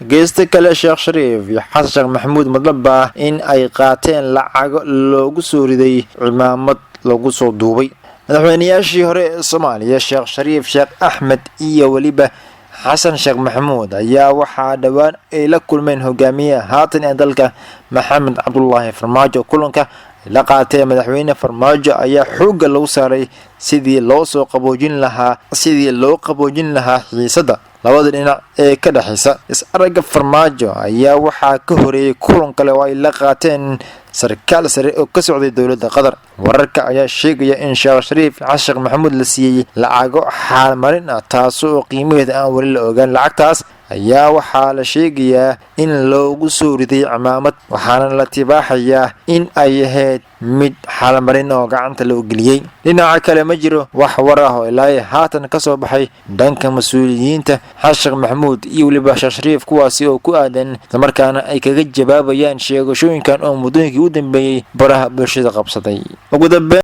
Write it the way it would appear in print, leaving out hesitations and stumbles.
geesta kale Sheekh Shariif iyo Xasan Sheekh Maxamuud madlaba in ay qaateen lacag loogu soo riday cimaamad lagu soo duubay madaxweynayaashii hore ee Soomaaliya Sheekh Shariif Sheekh Axmed iyo waliba Xasan Sheekh Maxamuud ayaa waxaa dhawaan ay la kulmeen hogaamiyaha haatan ee dalka Maxamed Cabdullaahi Farmaajo kulanka la qaatay madaxweyne Farmaajo ayaa xoog lagu saaray sidii loo qaboojin lahaa xiisada labada dhinac ee ka dhaxaysa is-aragga Farmaajo ayaa waxaa ka horeeyay kulan kale oo ay la qaateen sarkaal sare oo ka socday dowladda Qatar wararka ayaa sheegaya in Sheekh Shariif Xasan Sheekh Maxamuud la siiyay lacago xaalmarin ah taasoo qiimaheeda aan wali la ogaan lacagtaas ayaa waxaa la sheegayaa in loogu soo riday cimaamad waxaana la tibaaxayaa in ay ahayd mid xaalmarin oo gacanta loo geliyay dhinaca kale ma jiro wax war ah oo ilaa haatan ka soo baxay dhanka mas'uuliyiinta Xasan Sheekh Maxamuud iyo waliba Sheekh Shariif kuwaasi oo ku aadan markaana ay kaga jawaabayaan sheegashooyinkan oo muddooyinkii u dambeeyay baraha bulshada qabsaday ugu dambeyn